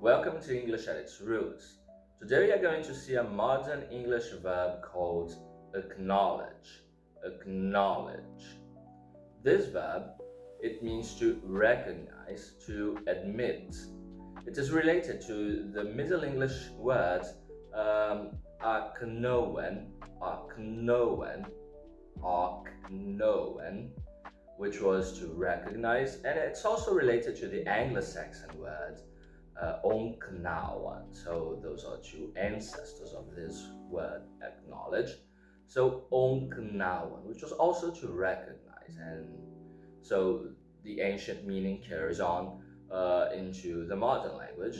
Welcome to English at its roots. Today we are going to see a modern English verb called acknowledge. Acknowledge. This verb, it means to recognize, to admit. It is related to the Middle English word acknowen, which was to recognize, and it's also related to the Anglo-Saxon word onknawan. So those are two ancestors of this word acknowledge. So onknawan, which was also to recognize, and so the ancient meaning carries on into the modern language.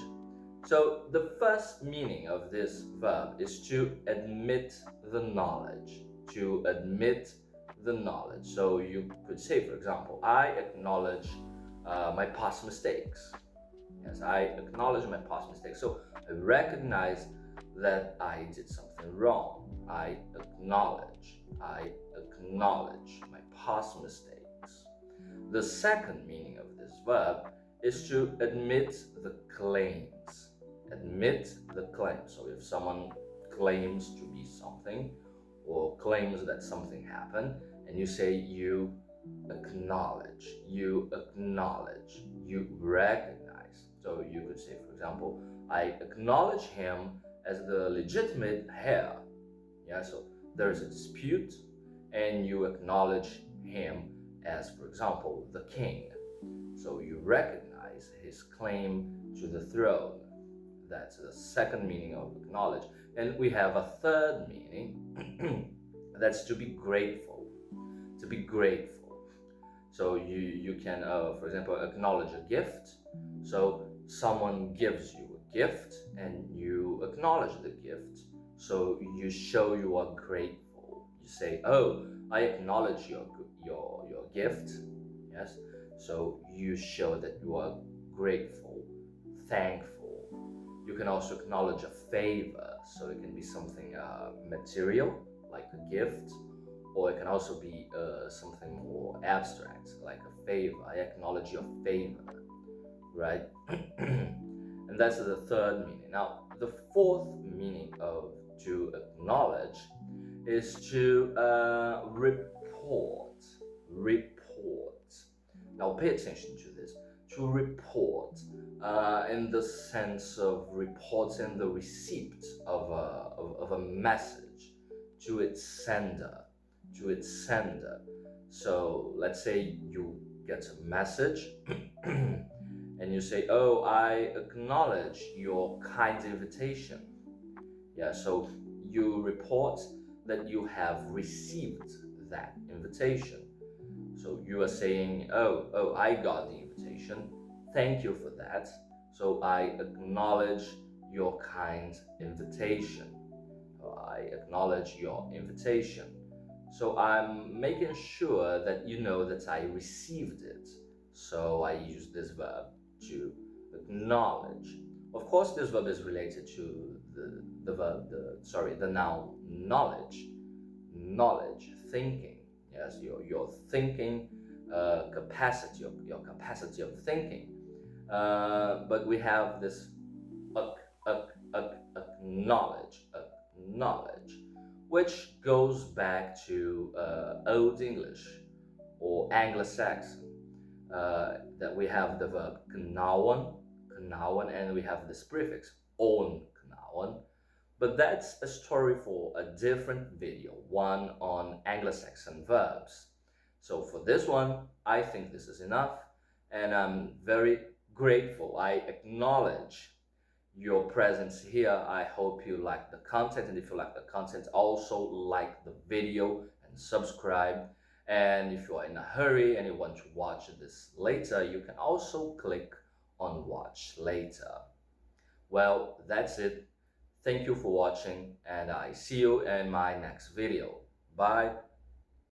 So the first meaning of this verb is to admit the knowledge. To admit the knowledge. So you could say, for example, I acknowledge my past mistakes. Yes, I acknowledge my past mistakes. So I recognize that I did something wrong. I acknowledge my past mistakes. The second meaning of this verb is to admit the claims. Admit the claims. So if someone claims to be something or claims that something happened, and you say you acknowledge, you recognize. So you could say, for example, I acknowledge him as the legitimate heir. Yeah, so there is a dispute and you acknowledge him as, for example, the king. So you recognize his claim to the throne. That's the second meaning of acknowledge. And we have a third meaning, that's to be grateful. To be grateful. So you can, for example, acknowledge a gift. So someone gives you a gift and you acknowledge the gift. So you show you are grateful. You say, oh, I acknowledge your gift. Yes. So you show that you are grateful, thankful. You can also acknowledge a favor. So it can be something material, like a gift, or it can also be something more abstract, like a favor. I acknowledge your favor, right? And that's the third meaning. Now, the fourth meaning of to acknowledge is to report. Now, pay attention to this. To report in the sense of reporting the receipt of a message to its sender. So let's say you get a message and you say, oh, I acknowledge your kind invitation. Yeah, so you report that you have received that invitation. So you are saying, oh, I got the invitation. Thank you for that. So I acknowledge your kind invitation. I acknowledge your invitation. So I'm making sure that you know that I received it. So I use this verb to acknowledge. Of course, this verb is related to the noun knowledge. Knowledge, thinking. Yes, your thinking capacity, your capacity of thinking. But we have this acknowledge, which goes back to Old English or Anglo-Saxon, that we have the verb knawan, and we have this prefix on knawan. But that's a story for a different video, one on Anglo-Saxon verbs. So for this one, I think this is enough, and I'm very grateful. I acknowledge your presence here. I hope you like the content, and if you like the content, also like the video and subscribe. And if you are in a hurry and you want to watch this later, you can also click on watch later. Well, that's it. Thank you for watching, and I see you in my next video. Bye.